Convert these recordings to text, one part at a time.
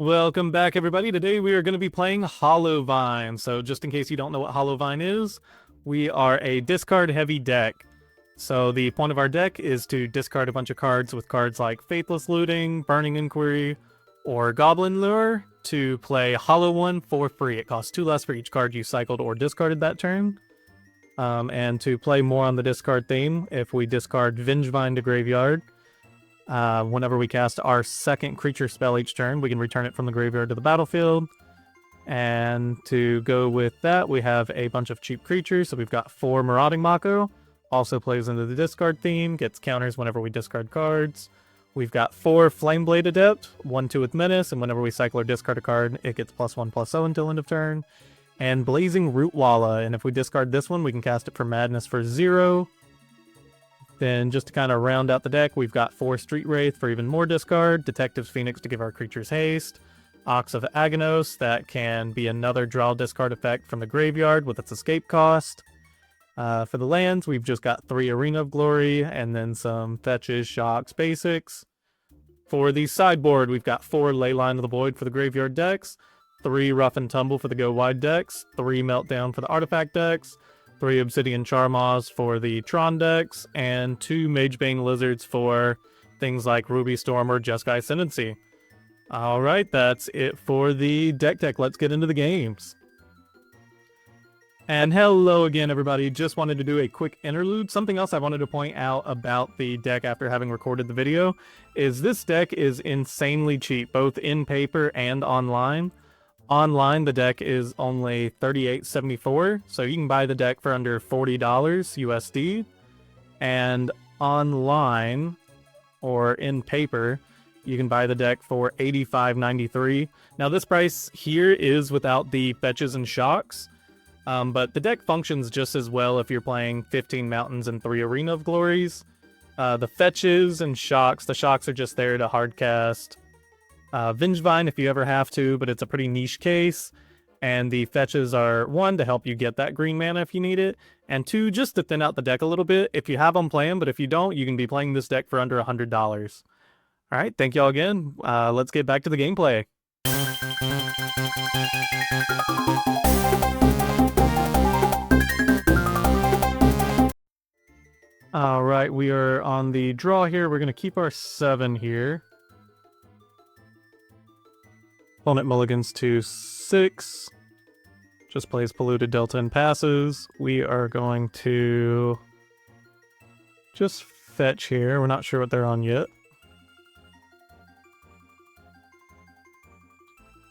Welcome back, everybody. Today we are going to be playing Hollowvine. So just in case you don't know what Hollowvine is, we are a discard-heavy deck. So the point of our deck is to discard a bunch of cards with cards like Faithless Looting, Burning Inquiry, or Goblin Lore to play Hollow One for free. It costs 2 less for each card you cycled or discarded that turn. And to play more on the discard theme, if we discard Vengevine to graveyard, whenever we cast our second creature spell each turn, we can return it from the graveyard to the battlefield. And to go with that, we have a bunch of cheap creatures. So we've got 4 Marauding Mako, also plays into the discard theme, gets counters whenever we discard cards. We've got 4 Flameblade Adept, 1/2 with Menace, and whenever we cycle or discard a card, it gets +1/+0 until end of turn. And Blazing Rootwalla, and if we discard this one, we can cast it for Madness for 0. Then just to kind of round out the deck, we've got 4 Street Wraith for even more discard, Detective's Phoenix to give our creatures haste, Ox of Agonas, that can be another draw discard effect from the graveyard with its escape cost. For the lands, we've just got 3 Arena of Glory, and then some fetches, shocks, basics. For the sideboard, we've got 4 Leyline of the Void for the graveyard decks, 3 Rough and Tumble for the Go Wide decks, 3 Meltdown for the artifact decks, 3 Obsidian Charmaws for the Tron decks, and 2 Magebane Lizards for things like Ruby Storm or Jeskai Ascendancy. Alright, that's it for the deck tech. Let's get into the games. And hello again, everybody. Just wanted to do a quick interlude. Something else I wanted to point out about the deck after having recorded the video is this deck is insanely cheap, both in paper and online. Online, the deck is only $38.74, so you can buy the deck for under $40 USD. And online, or in paper, you can buy the deck for $85.93. Now, this price here is without the fetches and shocks, but the deck functions just as well if you're playing 15 Mountains and 3 Arena of Glories. The fetches and shocks, the shocks are just there to hardcast Vengevine if you ever have to, but it's a pretty niche case. And the fetches are 1, to help you get that green mana if you need it, and 2, just to thin out the deck a little bit if you have them playing, but if you don't, you can be playing this deck for under $100. Alright, thank y'all again. Let's get back to the gameplay. Alright, we are on the draw here. We're going to keep our 7 here. Opponent mulligans to 6. Just plays Polluted Delta and passes. We are going to just fetch here. We're not sure what they're on yet.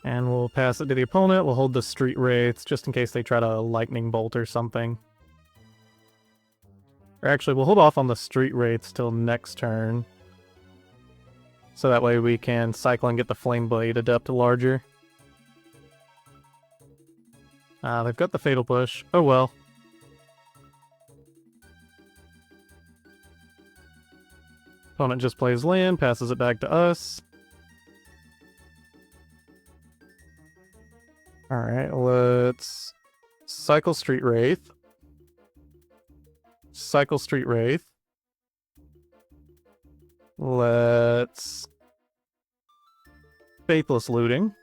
And we'll pass it to the opponent. We'll hold the Street Wraiths just in case they try to Lightning Bolt or something. Or actually, we'll hold off on the Street Wraiths till next turn. So that way we can cycle and get the Flameblade Adept larger. They've got the Fatal Push. Oh well. Opponent just plays land, passes it back to us. Alright, let's cycle Street Wraith. Cycle Street Wraith. Let's Faithless Looting.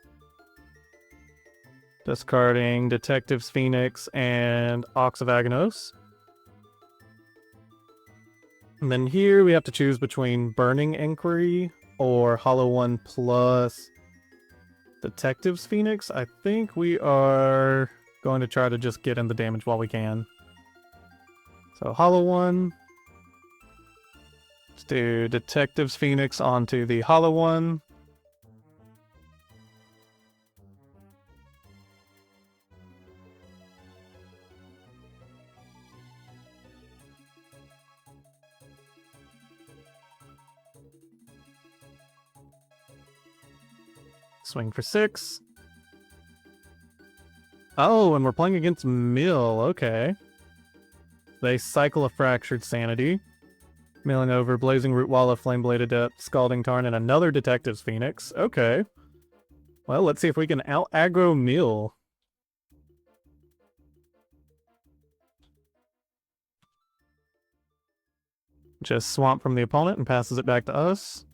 Discarding Detective's Phoenix and Ox of Agonas. And then here we have to choose between Burning Inquiry or Hollow One plus Detective's Phoenix. I think we are going to try to just get in the damage while we can. So Hollow One. Let's do Detective's Phoenix onto the Hollow One. Swing for 6. Oh, and we're playing against Mill. Okay. They cycle a Fractured Sanity. Milling over Blazing Rootwalla, Flameblade Adept, Scalding Tarn, and another Detective's Phoenix. Okay. Well, let's see if we can out-aggro Mill. Just swamp from the opponent and passes it back to us.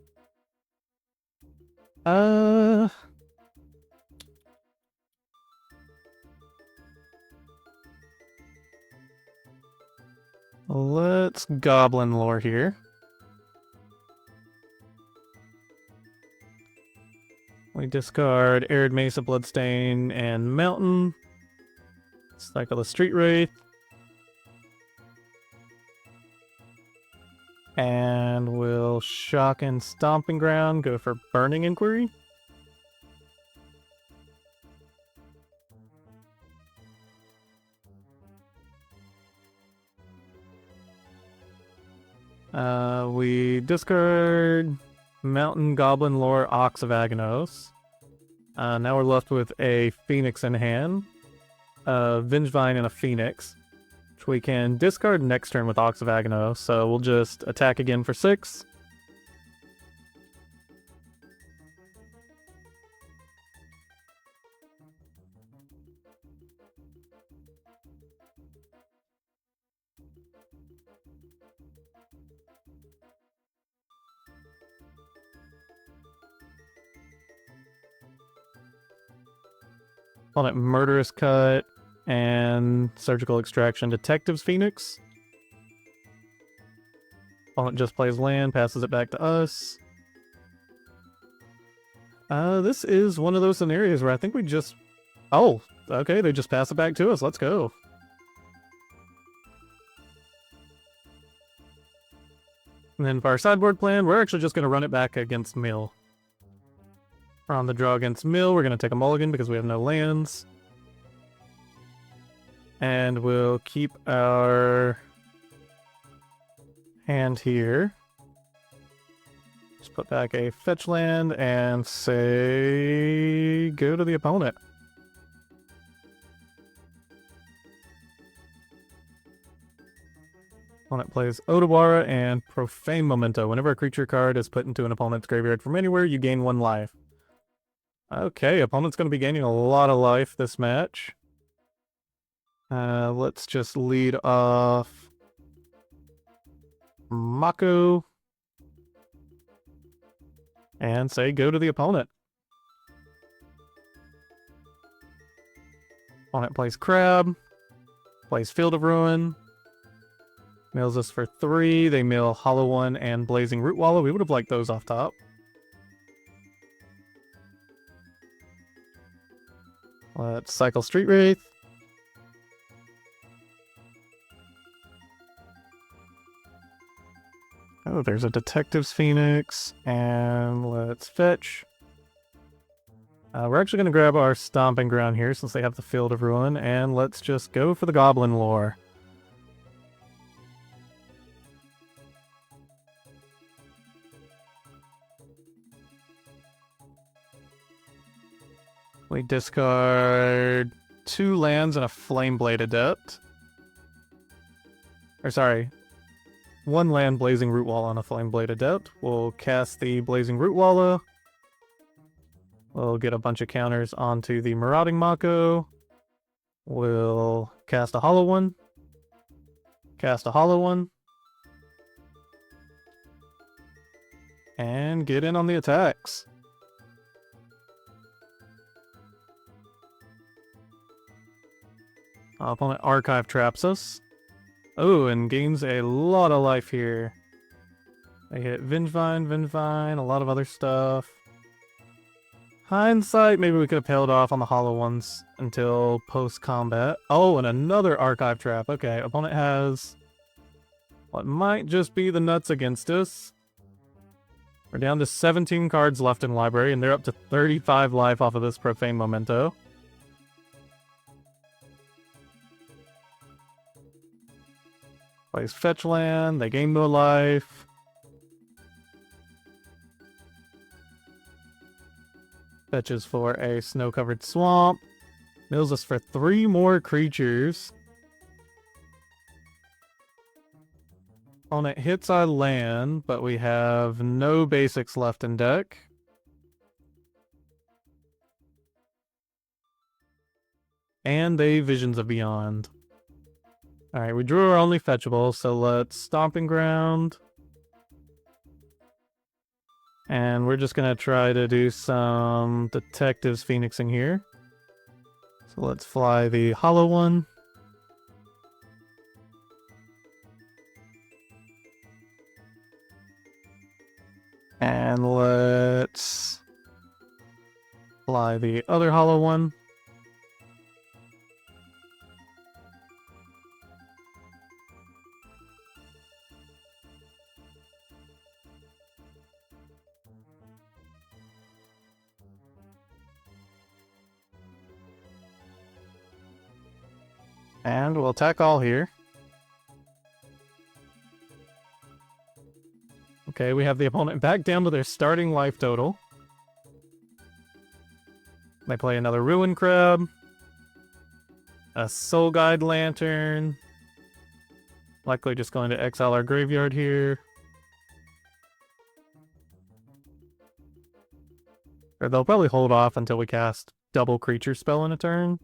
Let's Goblin Lore here. We discard Arid Mesa, Bloodstain, and Mountain. Cycle the Street Wraith. And we'll shock and Stomping Ground, go for Burning Inquiry. We discard Mountain, Goblin Lore, Ox of Agonas. Now we're left with a Phoenix in hand, a Vengevine, and a Phoenix, which we can discard next turn with Ox of Agonas, so we'll just attack again for 6. Opponent Murderous Cut and Surgical Extraction. Detective's Phoenix. Opponent just plays land, passes it back to us. This is one of those scenarios where I think we just... Oh, okay, they just pass it back to us. Let's go. And then for our sideboard plan, we're actually just going to run it back against Mill. On the draw against Mill, we're going to take a mulligan because we have no lands. And we'll keep our hand here. Just put back a fetch land and say go to the opponent. Opponent plays Odawara and Profane Memento. Whenever a creature card is put into an opponent's graveyard from anywhere, you gain 1 life. Okay, opponent's going to be gaining a lot of life this match. Let's just lead off Mako and say go to the opponent. Opponent plays Crab, plays Field of Ruin, mills us for 3. They mill Hollow One and Blazing Rootwalla. We would have liked those off top. Let's cycle Street Wraith. Oh, there's a Detective's Phoenix, and let's fetch. We're actually going to grab our Stomping Ground here since they have the Field of Ruin, and let's just go for the Goblin Lore. We discard 2 lands and a Flameblade Adept. Or sorry, 1 land Blazing Rootwalla and a Flameblade Adept. We'll cast the Blazing Rootwalla. We'll get a bunch of counters onto the Marauding Mako. We'll cast a Hollow One. Cast a Hollow One. And get in on the attacks. Opponent Archive traps us. Oh, and gains a lot of life here. They hit Vengevine, a lot of other stuff. Hindsight, maybe we could have held off on the Hollow Ones until post-combat. Oh, and another Archive trap. Okay, opponent has what might just be the nuts against us. We're down to 17 cards left in library, and they're up to 35 life off of this Profane Memento. Plays fetch land, they gain no life. Fetches for a snow-covered swamp. Mills us for 3 more creatures. Opponent hits our land, but we have no basics left in deck. And they Visions of Beyond. Alright, we drew our only fetchable, so let's Stomping Ground. And we're just going to try to do some Detectives Phoenixing here. So let's fly the Hollow One. And let's fly the other hollow one. And we'll attack all here. Okay, we have the opponent back down to their starting life total. They play another Ruin Crab, a Soul Guide Lantern, likely just going to exile our graveyard here. Or they'll probably hold off until we cast double creature spell in a turn,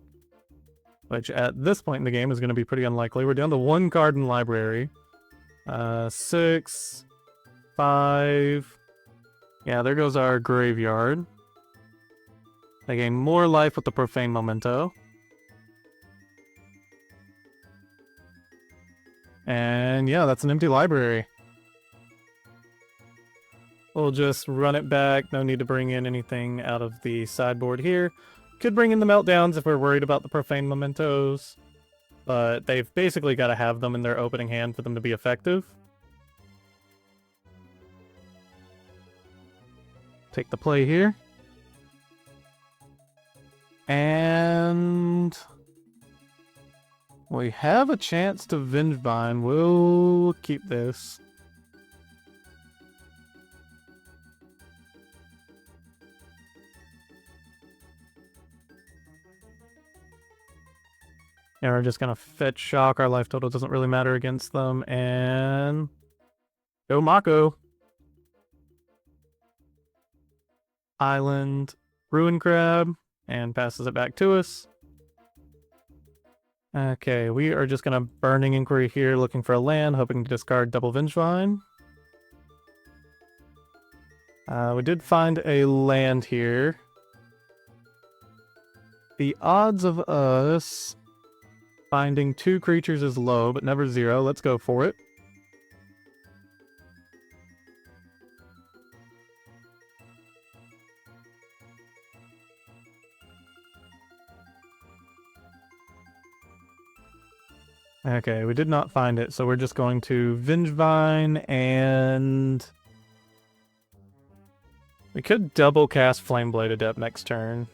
which at this point in the game is going to be pretty unlikely. We're down to 1 card in library. 6, 5. Yeah, there goes our graveyard. They gain more life with the Profane Memento. And yeah, that's an empty library. We'll just run it back. No need to bring in anything out of the sideboard here. Could bring in the Meltdowns if we're worried about the Profane Mementos. But they've basically got to have them in their opening hand for them to be effective. Take the play here. And we have a chance to Vengevine. We'll keep this. And we're just gonna fetch shock. Our life total doesn't really matter against them. And go Mako. Island, Ruin Crab, and passes it back to us. Okay, we are just gonna Burning Inquiry here, looking for a land, hoping to discard double Vengevine. We did find a land here. The odds of us finding 2 creatures is low, but never 0. Let's go for it. Okay, we did not find it, so we're just going to Vengevine, and we could double cast Flameblade Adept next turn.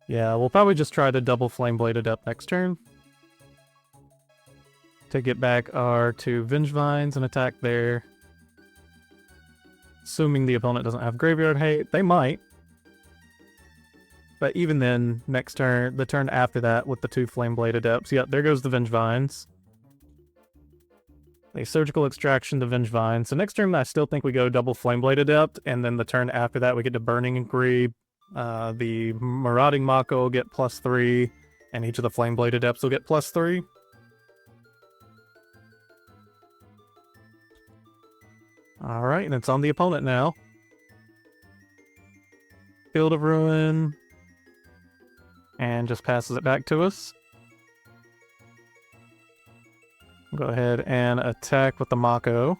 Yeah, we'll probably just try to double Flameblade Adept next turn to get back our 2 Vengevines and attack there. Assuming the opponent doesn't have Graveyard Hate, they might. But even then, next turn, the turn after that with the 2 Flameblade Adepts, yeah, there goes the Vengevines. A Surgical Extraction to Vengevine. So next turn I still think we go double Flameblade Adept, and then the turn after that we get to Burning Inquiry. The Marauding Mako will get +3, and each of the Flameblade Adepts will get +3. Alright, and it's on the opponent now. Field of Ruin. And just passes it back to us. Go ahead and attack with the Mako.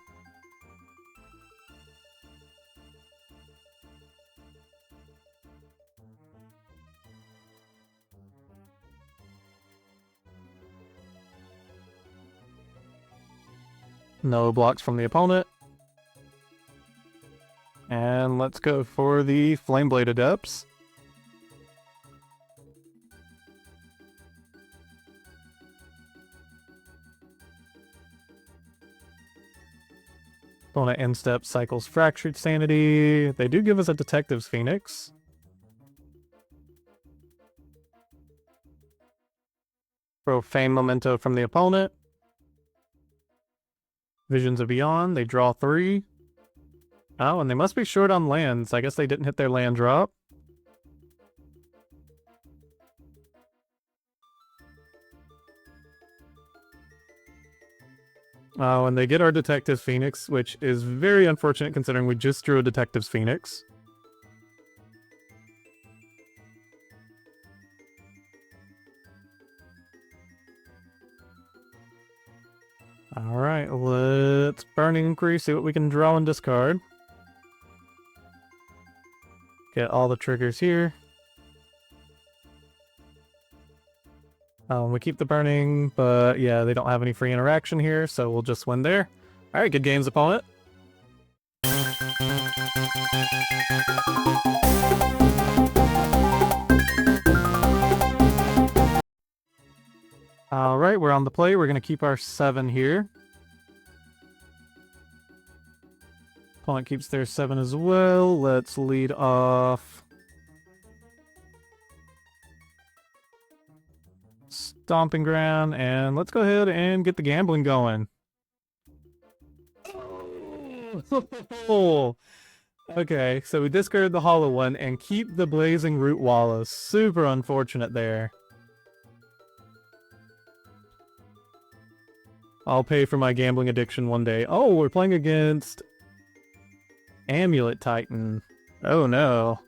No blocks from the opponent. And let's go for the Flameblade Adepts. Opponent end step cycles Fractured Sanity. They do give us a Detective's Phoenix. Profane Memento from the opponent. Visions of Beyond. They draw 3. Oh, and they must be short on lands. I guess they didn't hit their land drop. Oh, and they get our Detective's Phoenix, which is very unfortunate considering we just drew a Detective's Phoenix. Alright, let's Burning Inquiry, see what we can draw and discard. Get all the triggers here. We keep the burning, but yeah, they don't have any free interaction here, so we'll just win there. Alright, good games, opponent. Alright, we're on the play. We're going to keep our 7 here. Opponent keeps their 7 as well. Let's lead off Stomping Ground, and let's go ahead and get the gambling going. Oh! Okay, so we discard the hollow one and keep the Blazing Rootwalla. Super unfortunate there. I'll pay for my gambling addiction one day. Oh, we're playing against Amulet Titan. Oh no.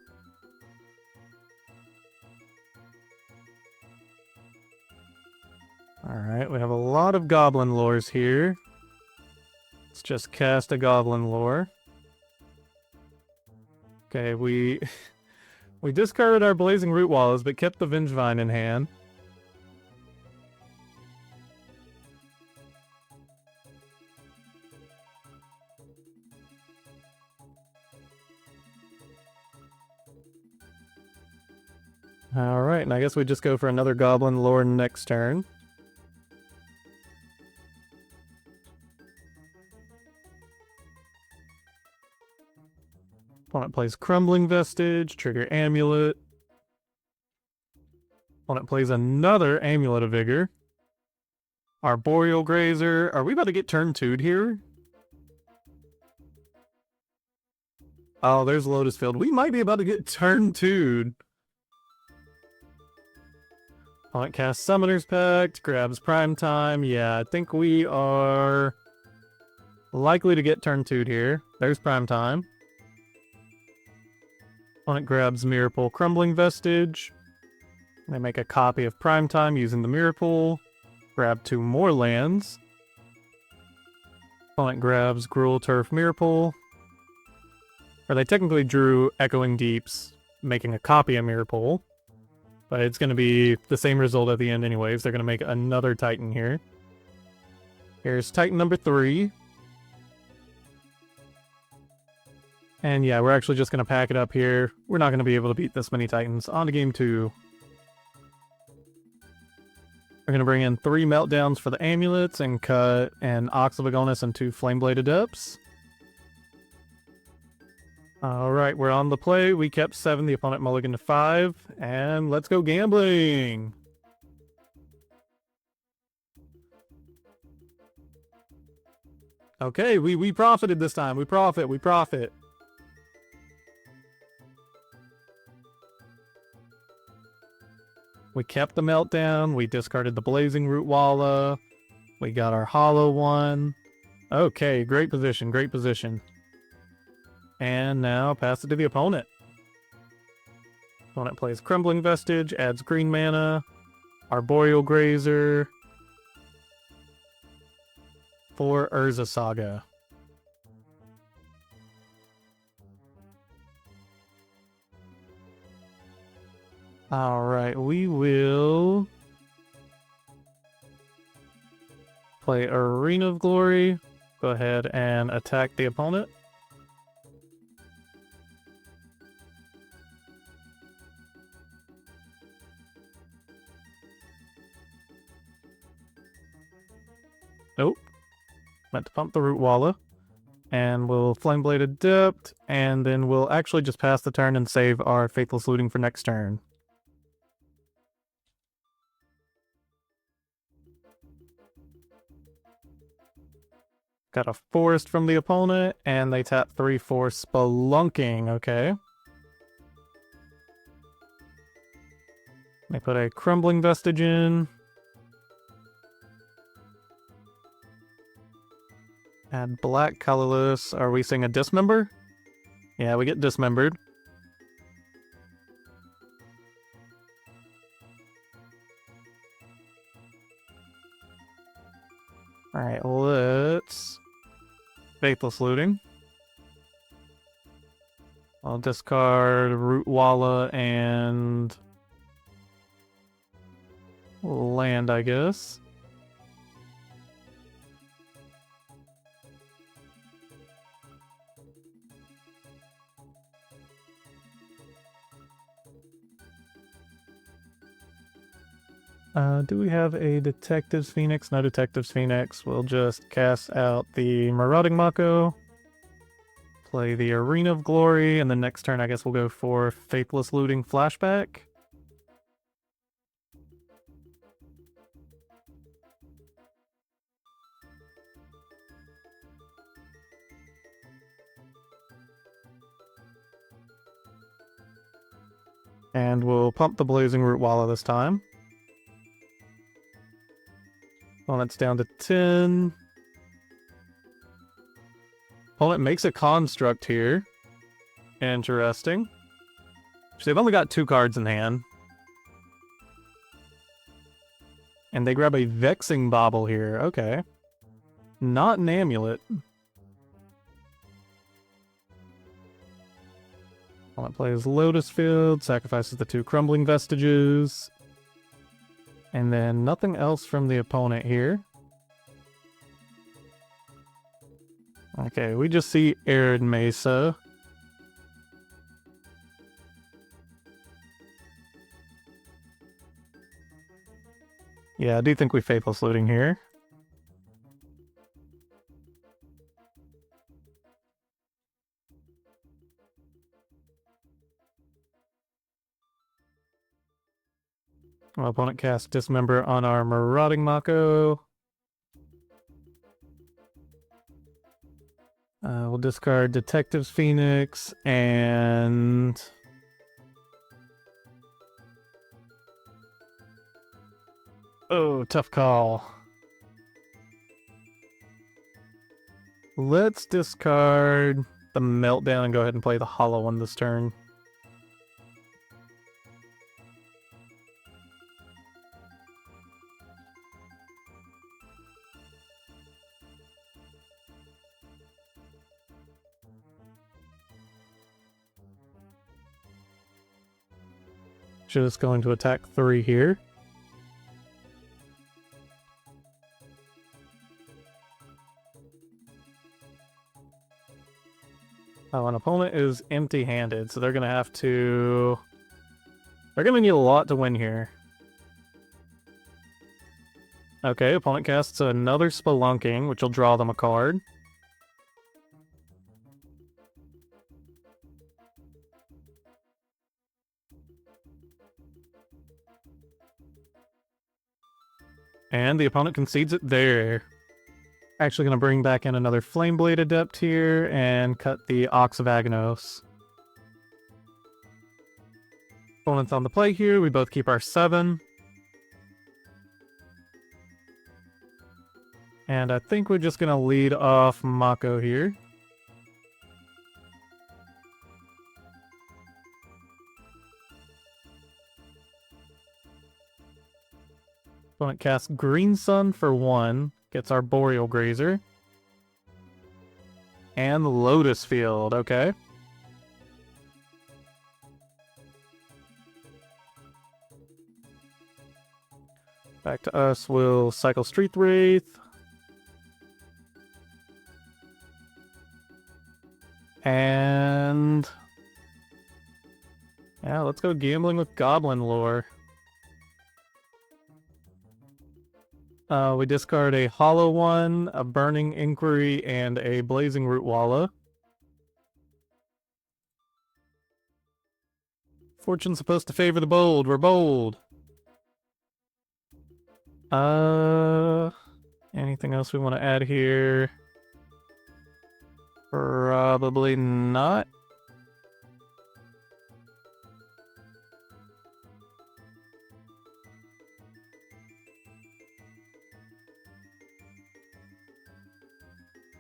Alright, we have a lot of Goblin Lores here. Let's just cast a Goblin Lore. Okay, we discarded our Blazing Rootwallas, but kept the Vengevine in hand. Alright, and I guess we just go for another Goblin Lore next turn. Opponent plays Crumbling Vestige, trigger Amulet. Opponent plays another Amulet of Vigor. Arboreal Grazer. Are we about to get turn 2'd here? Oh, there's Lotus Field. We might be about to get turn 2'd. Opponent casts Summoner's Pact, grabs Prime Time. Yeah, I think we are likely to get turn 2'd here. There's Prime Time. Opponent grabs Mirror Pool Crumbling Vestige. They make a copy of Prime Time using the Mirror Pool. Grab 2 more lands. Opponent grabs Gruul Turf Mirror Pool. Or they technically drew Echoing Deeps, making a copy of Mirror Pool. But it's going to be the same result at the end anyways. They're going to make another Titan here. Here's Titan number 3. And yeah, we're actually just going to pack it up here. We're not going to be able to beat this many Titans. On to game 2. We're going to bring in 3 Meltdowns for the Amulets and cut an Ox of Agonas and 2 Flameblade Adepts. Alright, we're on the play. We kept 7, the opponent mulliganed to 5, and let's go gambling! Okay, we profited this time. We profit. We kept the Meltdown, we discarded the Blazing Rootwalla, we got our hollow one. Okay, great position. And now pass it to the opponent. Opponent plays Crumbling Vestige, adds green mana, Arboreal Grazer, for Urza Saga. Alright, we will play Arena of Glory. Go ahead and attack the opponent. Nope. Meant to pump the Rootwalla. And we'll Flameblade Adept, and then we'll actually just pass the turn and save our Faithless Looting for next turn. Got a Forest from the opponent, and they tap 3 for Spelunking, okay. They put a Crumbling Vestige in. Add black colorless. Are we seeing a Dismember? Yeah, we get Dismembered. Alright, let's get Faithless Looting. I'll discard Rootwalla and land, I guess. Do we have a Detective's Phoenix? No Detective's Phoenix. We'll just cast out the Marauding Mako. Play the Arena of Glory, and the next turn I guess we'll go for Faithless Looting Flashback. And we'll pump the Blazing Rootwalla this time. Opponent's down to 10. Opponent makes a construct here. Interesting. So they've only got 2 cards in hand. And they grab a Vexing Bauble here. Okay. Not an Amulet. Opponent plays Lotus Field, sacrifices the 2 Crumbling Vestiges. And then nothing else from the opponent here. Okay, we just see Arid Mesa. Yeah, I do think we Faithless Looting here. Our opponent casts Dismember on our Marauding Mako. We'll discard Detective's Phoenix and... Oh, tough call. Let's discard the Meltdown and go ahead and play the Hollow one this turn. Just going to attack 3 here. Oh, an opponent is empty-handed, so they're going to have to... They're going to need a lot to win here. Okay, opponent casts another Spelunking, which will draw them a card. And the opponent concedes it there. Actually going to bring back in another Flameblade Adept here and cut the Ox of Agonas. Opponent's on the play here. We both keep our 7. And I think we're just going to lead off Mako here. Opponent casts Green Sun for 1, gets our Boreal Grazer. And Lotus Field, okay. Back to us, we'll cycle Street Wraith. And... yeah, let's go gambling with Goblin Lore. We discard a Hollow one, a Burning Inquiry, and a Blazing Rootwalla. Fortune's supposed to favor the bold. We're bold. Anything else we want to add here? Probably not.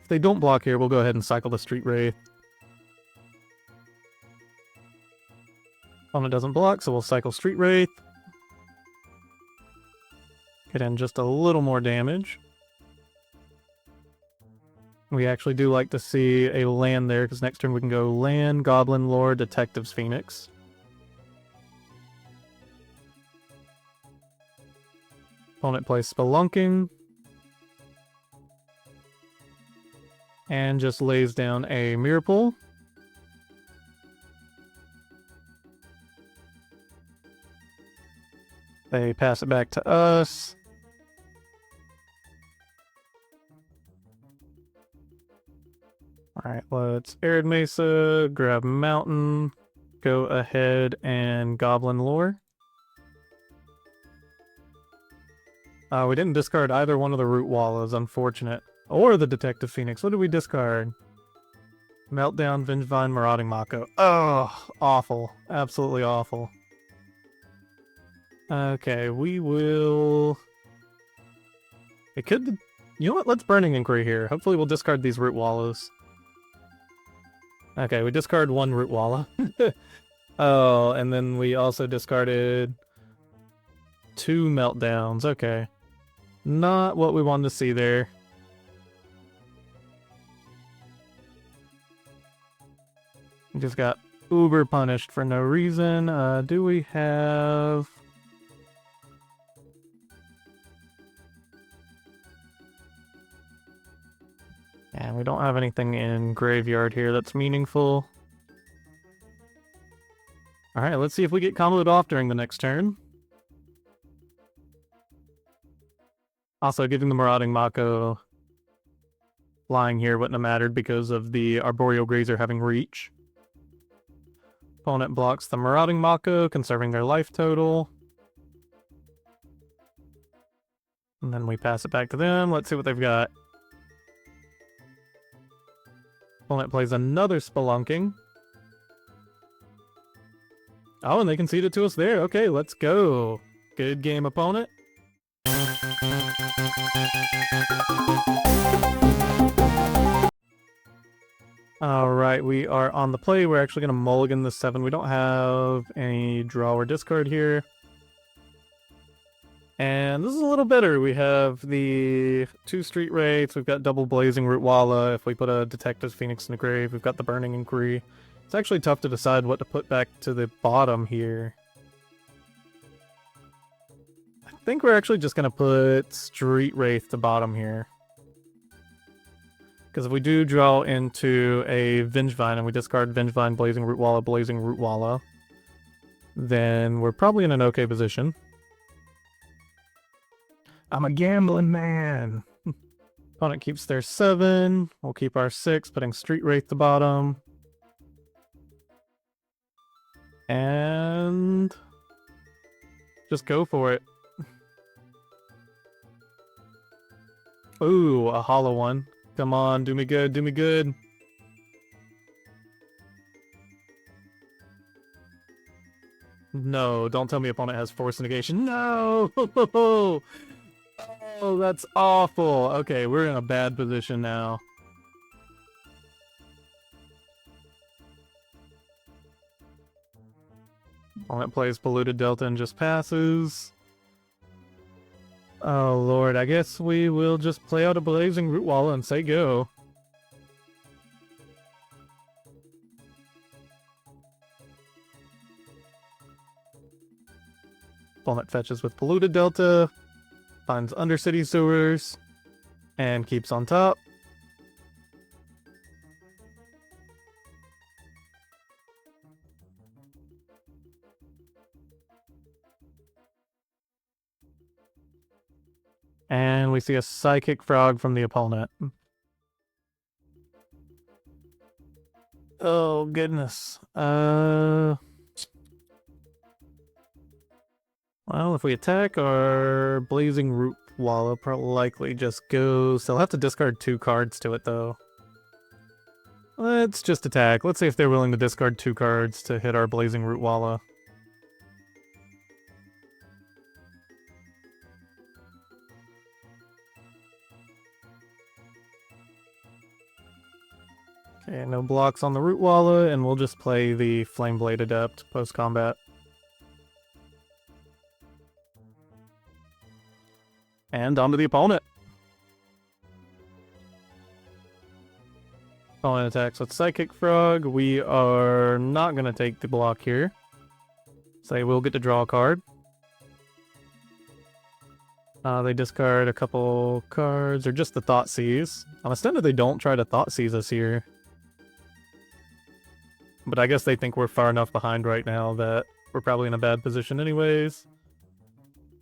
If they don't block here, we'll go ahead and cycle the Street Wraith. Opponent doesn't block, so we'll cycle Street Wraith. Get in just a little more damage. We actually do like to see a land there, because next turn we can go land, Goblin Lore, Detective's Phoenix. Opponent plays Spelunking. And just lays down a Mirror Pool. They pass it back to us. Alright, let's Arid Mesa, grab Mountain, go ahead and Goblin Lore. We didn't discard either one of the Rootwallas, unfortunate. Or the Detective Phoenix. What did we discard? Meltdown, Vengevine, Marauding Mako. Oh, awful. Absolutely awful. Okay, we will... It could... You know what? Let's Burning Inquiry here. Hopefully we'll discard these Rootwallas. Okay, we discard one Rootwalla. Oh, and then we also discarded 2 Meltdowns. Okay. Not what we wanted to see there. We just got uber punished for no reason. Do we have... Yeah, we don't have anything in Graveyard here that's meaningful. Alright, let's see if we get comboed off during the next turn. Also, getting the Marauding Mako lying here wouldn't have mattered because of the Arboreal Grazer having reach. Opponent blocks the Marauding Mako, conserving their life total. And then we pass it back to them. Let's see what they've got. Opponent plays another Spelunking. Oh, and they conceded to us there. Okay, let's go. Good game, opponent. Alright, we are on the play. We're actually going to mulligan the 7. We don't have any draw or discard here. And this is a little better. We have the 2 Street Wraiths. We've got double Blazing Rootwalla. If we put a Detective's Phoenix in the grave, we've got the Burning Inquiry. It's actually tough to decide what to put back to the bottom here. I think we're actually just going to put Street Wraith to bottom here. Because if we do draw into a Vengevine and we discard Vengevine, Blazing Rootwalla, then we're probably in an okay position. I'm a gambling man. Opponent keeps their 7. We'll keep our 6, putting Street Wraith to bottom. And just go for it. Ooh, a hollow one. Come on, do me good, do me good. No, don't tell me opponent has Force Negation. No! Oh, that's awful. Okay, we're in a bad position now. Opponent plays Polluted Delta and just passes. Oh lord, I guess we will just play out a Blazing Rootwalla and say go. Opponent fetches with Polluted Delta, finds Undercity Sewers, and keeps on top. And we see a Psychic Frog from the opponent. Oh, goodness. Well, if we attack, our Blazing Rootwalla likely just goes. They'll have to discard 2 cards to it, though. Let's just attack. Let's see if they're willing to discard 2 cards to hit our Blazing Rootwalla. Okay, no blocks on the Rootwalla, and we'll just play the Flameblade Adept post-combat. And onto the opponent. Opponent attacks with Psychic Frog. We are not going to take the block here. So they will get to draw a card. They discard a couple cards, or just the Thoughtseize. I'm astounded they don't try to Thoughtseize us here. But I guess they think we're far enough behind right now that we're probably in a bad position anyways.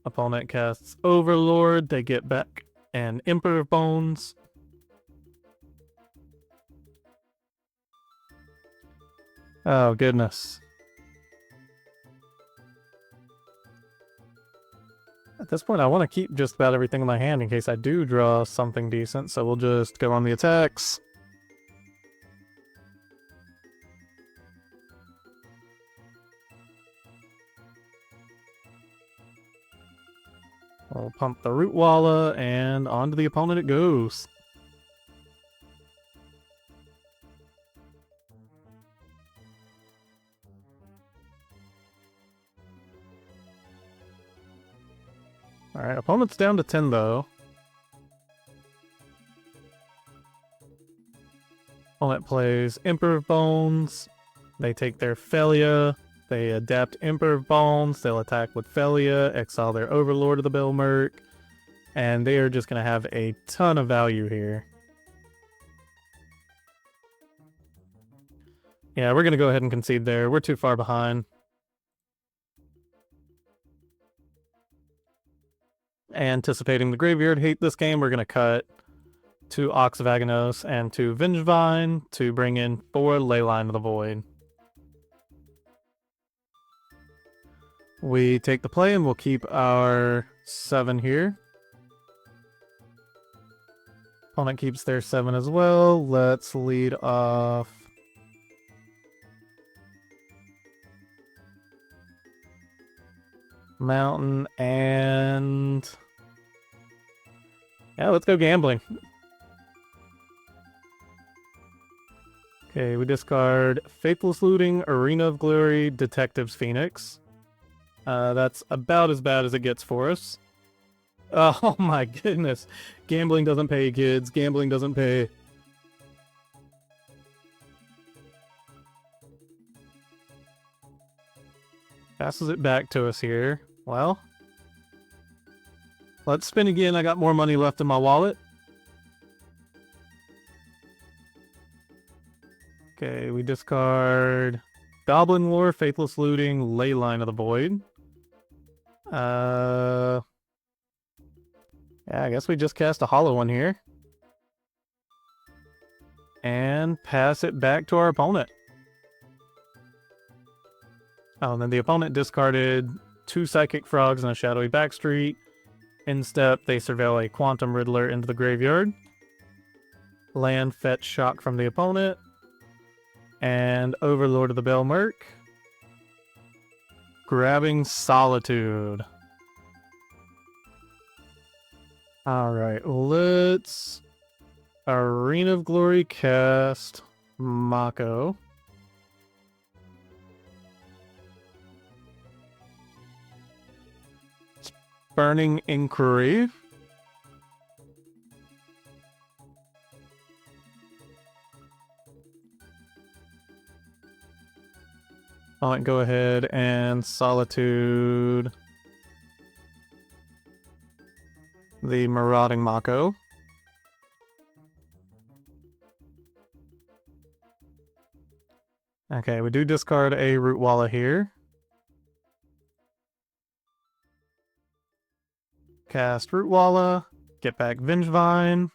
Opponent casts Overlord. They get back an Emperor Bones. Oh, goodness. At this point, I want to keep just about everything in my hand in case I do draw something decent, so we'll just go on the attacks. We'll pump the Rootwalla, and onto the opponent it goes. Alright, opponent's down to 10 though. Opponent plays Emperor Bones. They take their Felia. They adapt Emperor Bones. They'll attack with Felia, exile their Overlord of the Belmerk. And they are just going to have a ton of value here. Yeah, we're going to go ahead and concede there. We're too far behind. Anticipating the graveyard hate this game, we're going to cut 2 Ox of Agonas and 2 Vengevine to bring in 4 Leyline of the Void. We take the play and we'll keep our 7 here. Opponent keeps their 7 as well. Let's lead off Mountain and... yeah, let's go gambling. Okay, we discard Faithless Looting, Arena of Glory, Detective's Phoenix. That's about as bad as it gets for us. Oh my goodness. Gambling doesn't pay, kids. Gambling doesn't pay. Passes it back to us here. Well, let's spin again. I got more money left in my wallet. Okay, we discard Goblin Lore, Faithless Looting, Leyline of the Void. Yeah, I guess we just cast a hollow one here. And pass it back to our opponent. Oh, and then the opponent discarded 2 Psychic Frogs and a Shadowy Backstreet. In step, they surveil a Quantum Riddler into the graveyard. Land fetch Shock from the opponent. And Overlord of the Belmerk. Grabbing Solitude. Alright, let's Arena of Glory cast Mako. Burning Inquiry. I'll go ahead and Solitude the Marauding Mako. Okay, we do discard a Rootwalla here. Cast Rootwalla, get back Vengevine.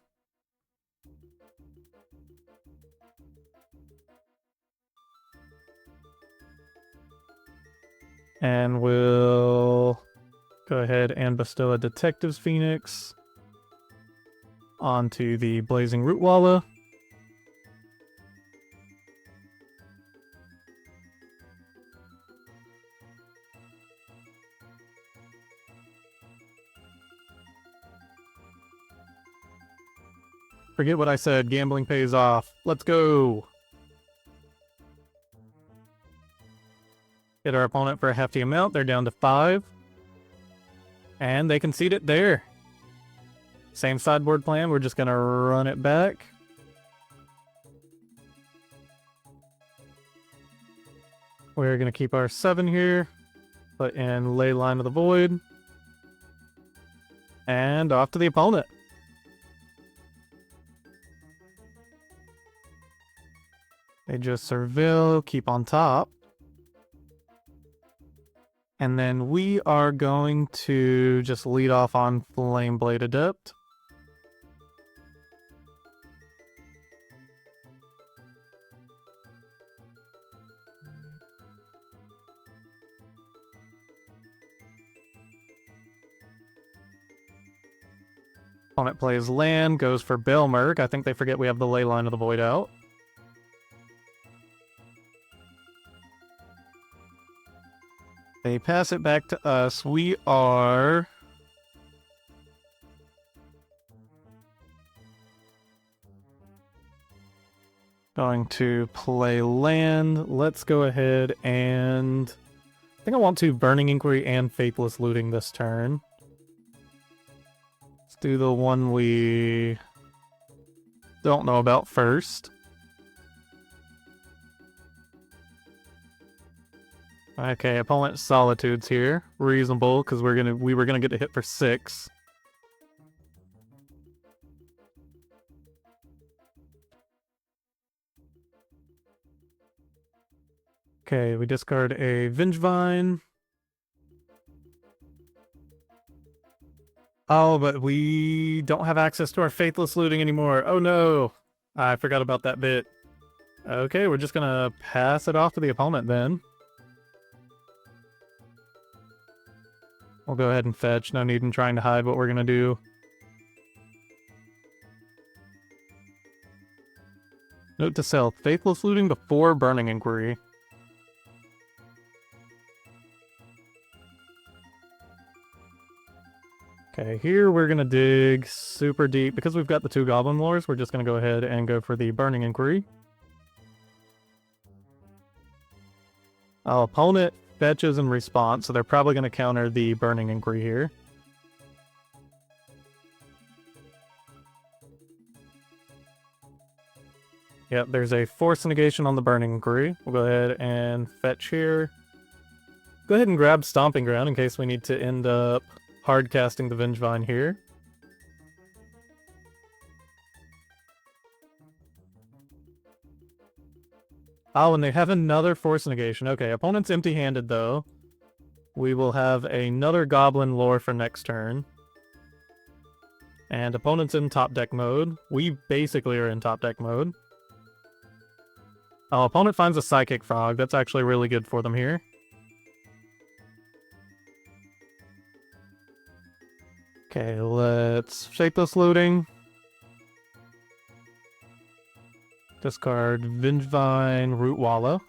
And we'll go ahead and bestow a Detective's Phoenix onto the Blazing Rootwalla. Forget what I said, gambling pays off. Let's go! Hit our opponent for a hefty amount, they're down to 5. And they concede it there. Same sideboard plan, we're just gonna run it back. We're going to keep our 7 here. Put in Leyline of the Void. And off to the opponent. They just Serville, keep on top. And then we are going to just lead off on Flameblade Adept. Opponent plays land, goes for Belmerk. I think they forget we have the Leyline of the Void out. They pass it back to us. We are... going to play land. Let's go ahead and... I think I want to Burning Inquiry and Faithless Looting this turn. Let's do the one we don't know about first. Okay, opponent Solitude's here. Reasonable, because we were gonna get a hit for 6. Okay, we discard a Vengevine. Oh, but we don't have access to our Faithless Looting anymore. Oh no! I forgot about that bit. Okay, we're just gonna pass it off to the opponent then. We'll go ahead and fetch. No need in trying to hide what we're gonna do. Note to self, Faithless Looting before Burning Inquiry. Okay, here we're gonna dig super deep. Because we've got the 2 Goblin Lores, we're just gonna go ahead and go for the Burning Inquiry. Our opponent fetches in response, so they're probably gonna counter the Burning Inquiry here. Yep, there's a Force Negation on the Burning Inquiry. We'll go ahead and fetch here. Go ahead and grab Stomping Ground in case we need to end up hard casting the Vengevine here. Oh, and they have another Force Negation. Okay, opponent's empty-handed though. We will have another Goblin Lore for next turn. And opponent's in top deck mode. We basically are in top deck mode. Oh, opponent finds a Psychic Frog. That's actually really good for them here. Okay, let's Faithless Looting. Discard Vengevine, Rootwalla.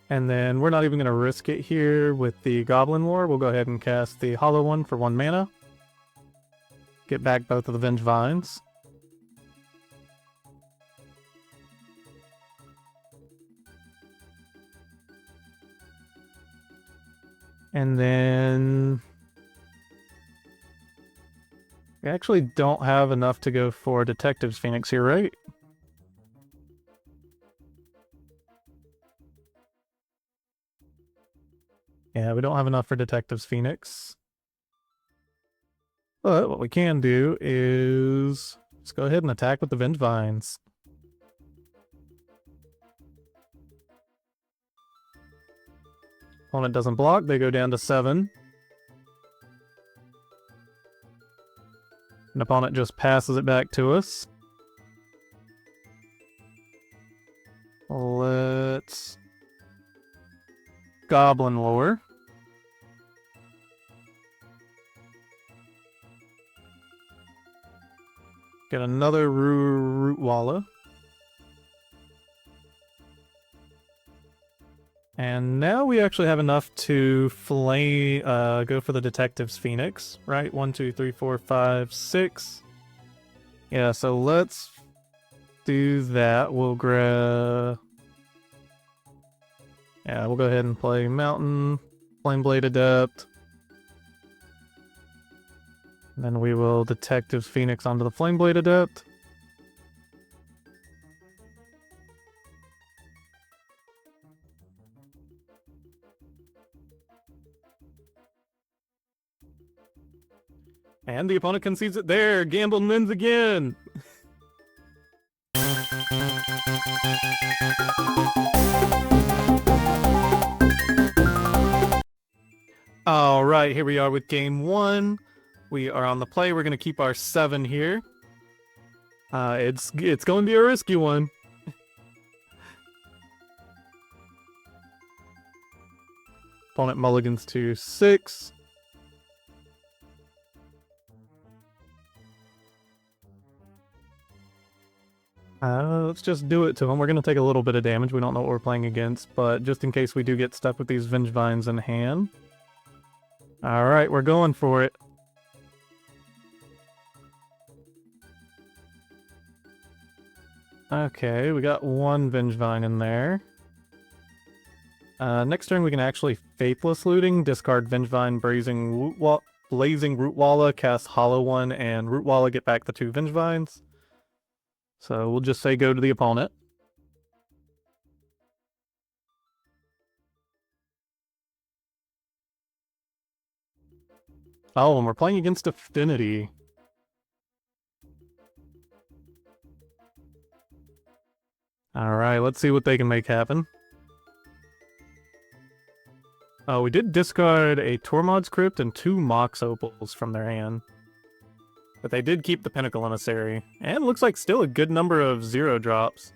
And then we're not even going to risk it here with the Goblin Lore. We'll go ahead and cast the Hollow one for 1 mana. Get back both of the Vengevines. And then we actually don't have enough to go for Detective's Phoenix here, right? Yeah, we don't have enough for Detective's Phoenix. But what we can do is just go ahead and attack with the Vengevines. Opponent doesn't block, they go down to 7. And opponent just passes it back to us. Let's Goblin Lore. Get another Rootwalla. And now we actually have enough to go for the Detective's Phoenix, right? 1, 2, 3, 4, 5, 6. Yeah, so let's do that. We'll grab... Yeah, we'll go ahead and play Mountain, Flameblade Adept. Then we will Detective Phoenix onto the Flameblade Adept. And the opponent concedes it there. Gamble wins again. All right, here we are with game 1. We are on the play. We're going to keep our 7 here. It's going to be a risky one. Opponent mulligans to 6. Let's just do it to him. We're going to take a little bit of damage. We don't know what we're playing against, but just in case we do get stuck with these Vengevines in hand. Alright, we're going for it. Okay, we got one Vengevine in there. Next turn we can actually Faithless Looting, discard Vengevine, Blazing Rootwalla, cast Hollow One, and Rootwalla get back the 2 Vengevines. So we'll just say go to the opponent. Oh, and we're playing against Affinity. Alright, let's see what they can make happen. Oh, we did discard a Tormod's Crypt and 2 Mox Opals from their hand. But they did keep the Pinnacle Emissary. And looks like still a good number of 0 drops.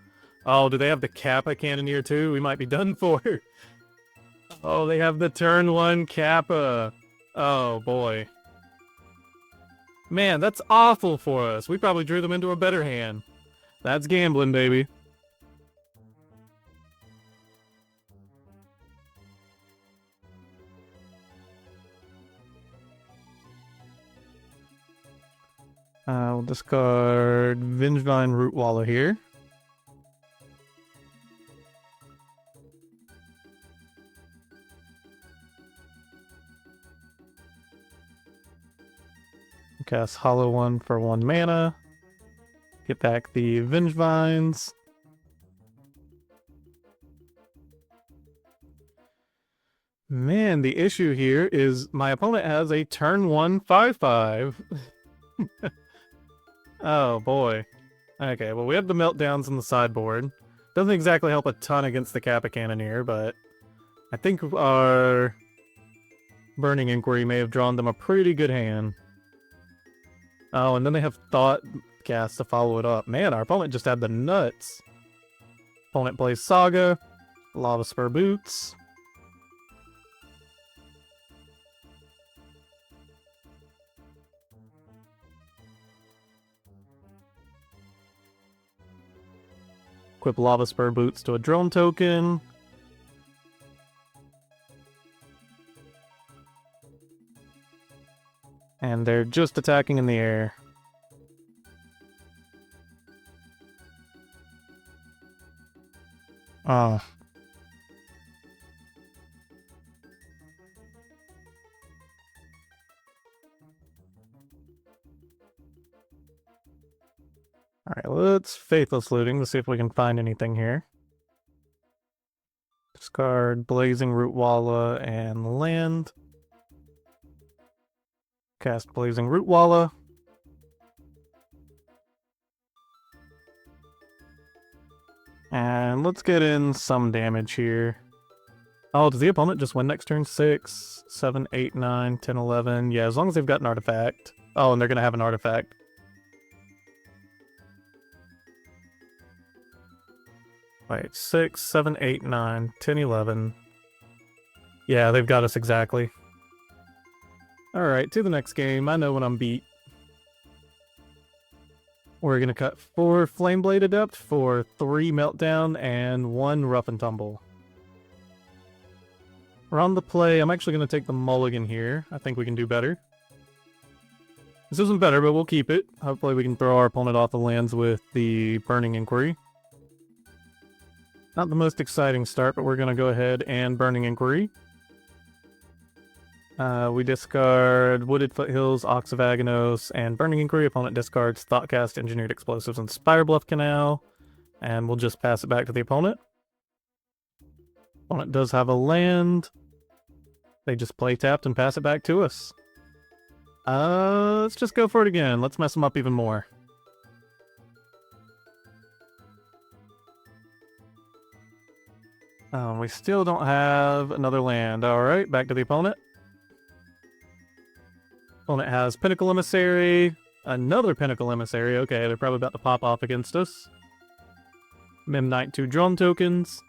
Oh, do they have the Kappa Cannoneer too? We might be done for. Oh, they have the turn 1 Kappa. Oh, boy. Man, that's awful for us. We probably drew them into a better hand. That's gambling, baby. We'll discard Vengevine Rootwalla here. Cast Hollow One for 1 mana. Get back the Vengevines. Man, the issue here is my opponent has a turn 1 5/5. Oh boy. Okay, well we have the Meltdowns on the sideboard. Doesn't exactly help a ton against the Kappa Cannoneer, but I think our Burning Inquiry may have drawn them a pretty good hand. Oh, and then they have Thought Cast to follow it up. Man, our opponent just had the nuts. Opponent plays Saga, Lava Spur Boots. Equip Lava Spur Boots to a drone token. And they're just attacking in the air. Oh. Alright, let's Faithless Looting to see if we can find anything here. Discard Blazing Rootwalla and land. Cast Blazing Rootwalla. And let's get in some damage here. Oh, does the opponent just win next turn? 6, 7, 8, 9, 10, 11. Yeah, as long as they've got an artifact. Oh, and they're going to have an artifact. Wait, 6, 7, 8, 9, 10, 11. Yeah, they've got us exactly. Alright, to the next game. I know when I'm beat. We're going to cut 4 Flameblade Adept for 3 Meltdown and 1 Rough and Tumble. We're on the play. I'm actually going to take the mulligan here. I think we can do better. This isn't better, but we'll keep it. Hopefully we can throw our opponent off the lands with the Burning Inquiry. Not the most exciting start, but we're going to go ahead and Burning Inquiry. We discard Wooded Foothills, Ox of Agonas, and Burning Inquiry. Opponent discards Thoughtcast, Engineered Explosives, and Spire Bluff Canal. And we'll just pass it back to the opponent. Opponent does have a land. They just play tapped and pass it back to us. Let's just go for it again. Let's mess them up even more. We still don't have another land. Alright, back to the opponent. Opponent has Pinnacle Emissary, another Pinnacle Emissary. Okay, they're probably about to pop off against us. Memnite 2 drawn tokens.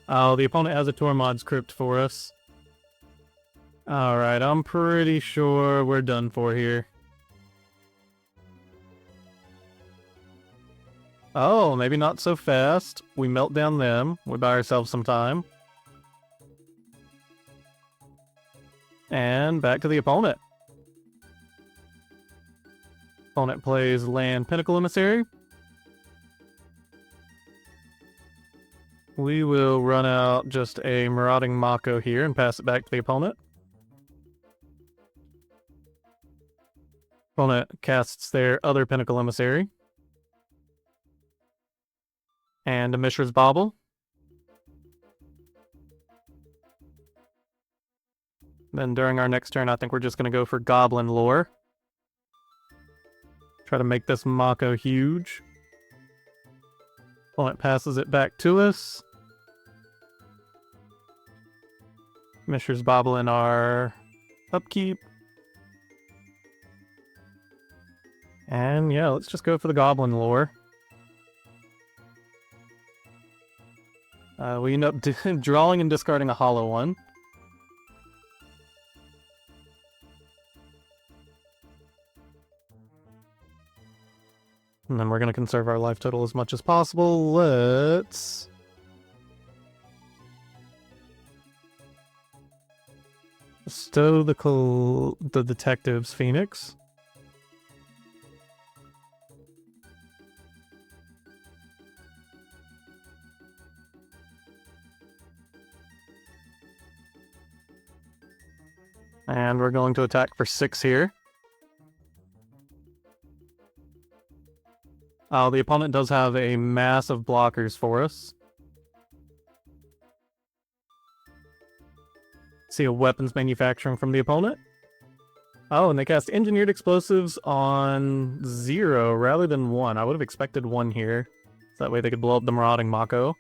Oh, the opponent has a Tormod's Crypt for us. Alright, I'm pretty sure we're done for here. Oh, maybe not so fast. We melt down them. We buy ourselves some time. And back to the opponent. Opponent plays land Pinnacle Emissary. We will run out just a Marauding Mako here and pass it back to the opponent. Opponent casts their other Pinnacle Emissary. And a Mishra's Bauble. Then during our next turn, I think we're just going to go for Goblin Lore. Try to make this Mako huge. Opponent passes it back to us. Mishra's Bauble in our upkeep. And yeah, let's just go for the Goblin Lore. We end up drawing and discarding a hollow one. And then we're going to conserve our life total as much as possible. Let's... bestow the Detective's Phoenix. And we're going to attack for 6 here. Oh, the opponent does have a mass of blockers for us. See a weapons manufacturing from the opponent. Oh, and they cast Engineered Explosives on 0 rather than 1. I would have expected 1 here. So that way they could blow up the Marauding Mako.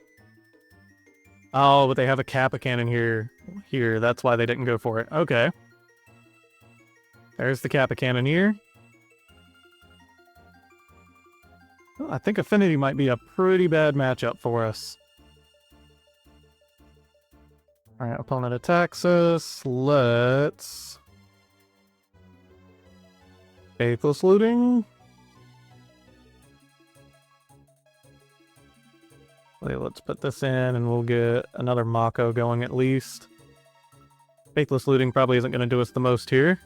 Oh, but they have a Kappa Cannon here. That's why they didn't go for it. Okay. There's the Kappa Cannon here. I think Affinity might be a pretty bad matchup for us. Alright, opponent attacks us. Let's... Faithless Looting. Wait, let's put this in and we'll get another Mako going at least. Faithless Looting probably isn't going to do us the most here.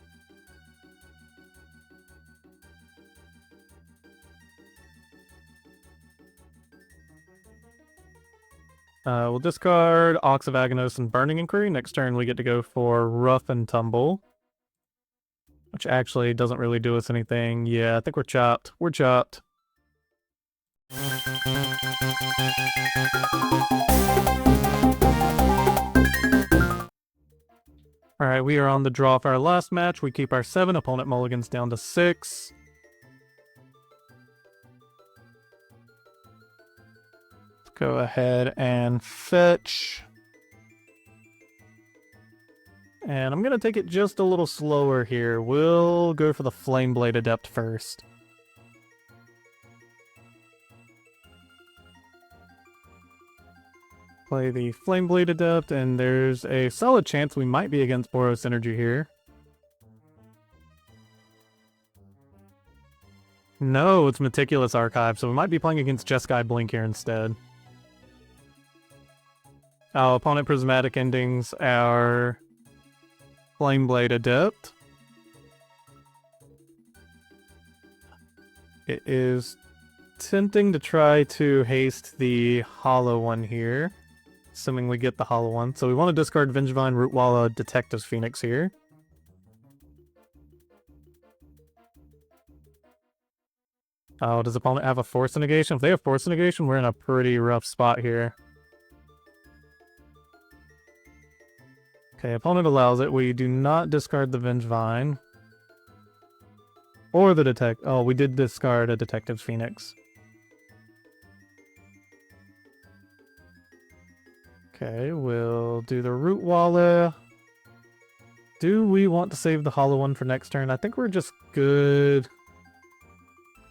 We'll discard Ox of Agonas and Burning Inquiry. Next turn we get to go for Rough and Tumble. Which actually doesn't really do us anything. Yeah, I think we're chopped. We're chopped. Alright, we are on the draw for our last match. We keep our 7. Opponent mulligans down to 6. Go ahead and fetch. And I'm going to take it just a little slower here. We'll go for the Flameblade Adept first. Play the Flameblade Adept, and there's a solid chance we might be against Boros Energy here. No, it's Meticulous Archive, so we might be playing against Jeskai Blink here instead. Our opponent Prismatic Endings, our Flameblade Adept. It is tempting to try to haste the hollow one here. assuming we get the hollow one. So we want to discard Vengevine, Rootwalla, Detective's Phoenix here. Oh, does opponent have a Force Negation? If they have Force Negation, we're in a pretty rough spot here. Okay, opponent allows it. We do not discard the Vengevine. Or the Oh, we did discard a Detective's Phoenix. Okay, we'll do the Rootwalla. Do we want to save the hollow one for next turn? I think we're just good.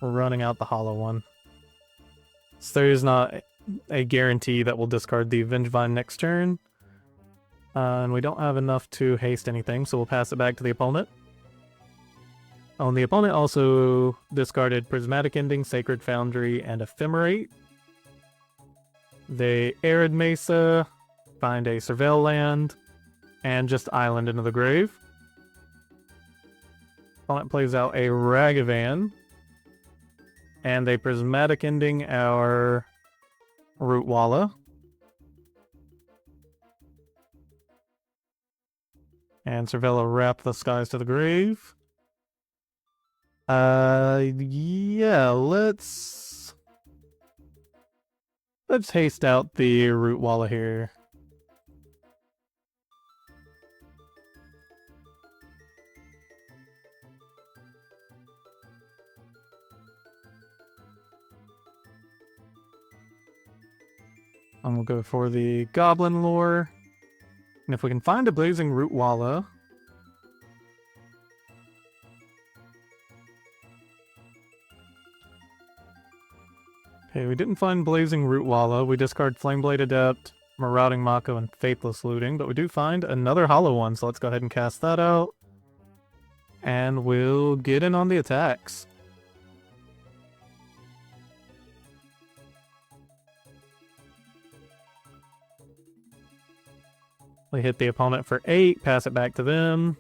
We're running out the hollow one. So there is not a guarantee that we'll discard the Vengevine next turn. And we don't have enough to haste anything, so we'll pass it back to the opponent. Oh, and the opponent also discarded Prismatic Ending, Sacred Foundry, and Ephemerate. They Arid Mesa, find a Surveil land, and just island into the grave. Opponent plays out a Ragavan, and they Prismatic Ending our Rootwalla. And Cervella Wrap the Skies to the Grave. Yeah, let's haste out the Rootwalla here. And we'll go for the Goblin Lore. And if we can find a Blazing Rootwalla... Okay, we didn't find Blazing Rootwalla. We discard Flameblade Adept, Marauding Mako, and Faithless Looting, but we do find another hollow one, so let's go ahead and cast that out. And we'll get in on the attacks. We hit the opponent for 8, pass it back to them.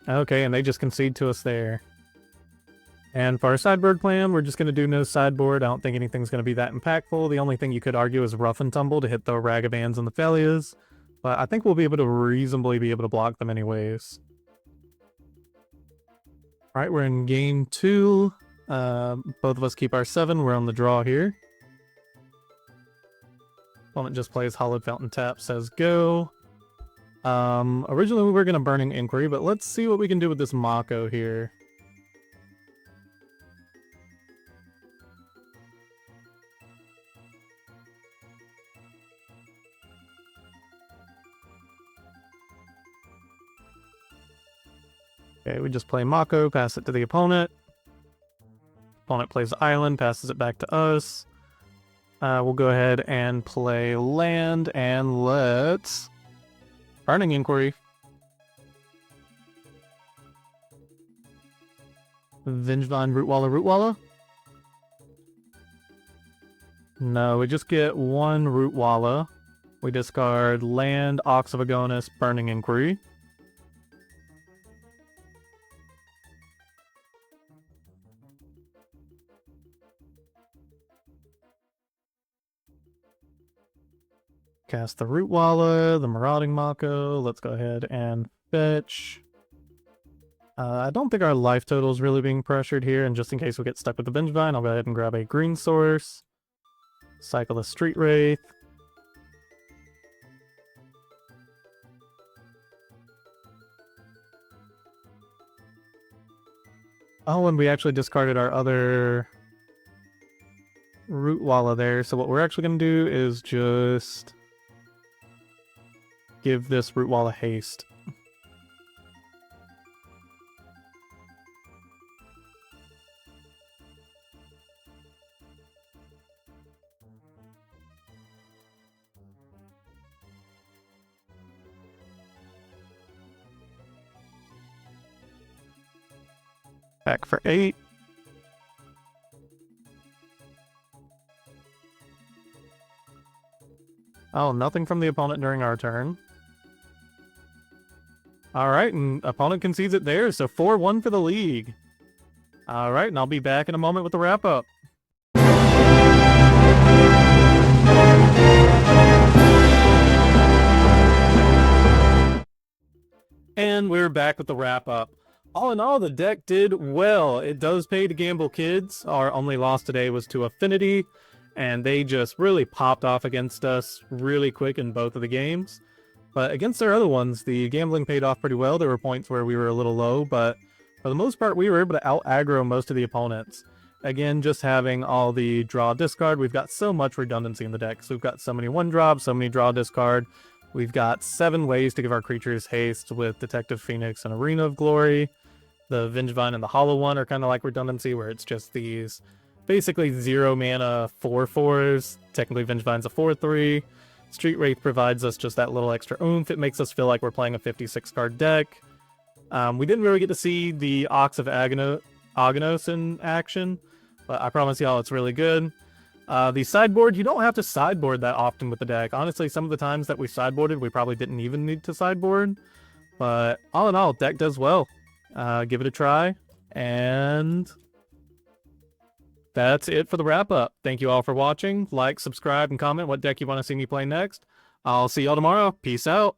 Okay, and they just concede to us there. And for our sideboard plan, we're just going to do no sideboard. I don't think anything's going to be that impactful. The only thing you could argue is Rough and Tumble to hit the Ragavans and the Felias. But I think we'll be able to reasonably be able to block them anyways. Alright, we're in game 2. Both of us keep our 7. We're on the draw here. Opponent just plays Hollowed Fountain Tap, says go. Originally we were going to Burning Inquiry, but let's see what we can do with this Mako here. Okay, we just play Mako, pass it to the opponent. Opponent plays Island, passes it back to us. We'll go ahead and play land, and let's... Burning Inquiry. Vengevine, Rootwalla. No, we just get one Rootwalla. We discard land, Ox of Agonas, Burning Inquiry. Cast the Rootwalla, the Marauding Mako. Let's go ahead and fetch. I don't think our life total is really being pressured here, and just in case we get stuck with the Vengevine, I'll go ahead and grab a green source. Cycle the Street Wraith. Oh, and we actually discarded our other Rootwalla there, so what we're actually going to do is just give this Rootwalla haste. Back for 8. Oh, nothing from the opponent during our turn. Alright, and opponent concedes it there, so 4-1 for the league. Alright, and I'll be back in a moment with the wrap-up. And we're back with the wrap-up. All in all, the deck did well. It does pay to gamble, kids. Our only loss today was to Affinity, and they just really popped off against us really quick in both of the games. But against our other ones, the gambling paid off pretty well. There were points where we were a little low, but for the most part, we were able to out-aggro most of the opponents. Again, just having all the draw discard, we've got so much redundancy in the deck. So we've got so many one-drop, so many draw discard. We've got 7 ways to give our creatures haste with Detective Phoenix and Arena of Glory. The Vengevine and the Hollow one are kind of like redundancy, where it's just these basically 0 mana 4/4s. Technically, Vengevine's a 4/3. Street Wraith provides us just that little extra oomph. It makes us feel like we're playing a 56 card deck. We didn't really get to see the Ox of Agonas in action, but I promise y'all it's really good. The sideboard, you don't have to sideboard that often with the deck. Honestly, some of the times that we sideboarded, we probably didn't even need to sideboard. But all in all, deck does well. Give it a try. And that's it for the wrap-up. Thank you all for watching. Like, subscribe, and comment what deck you want to see me play next. I'll see y'all tomorrow. Peace out.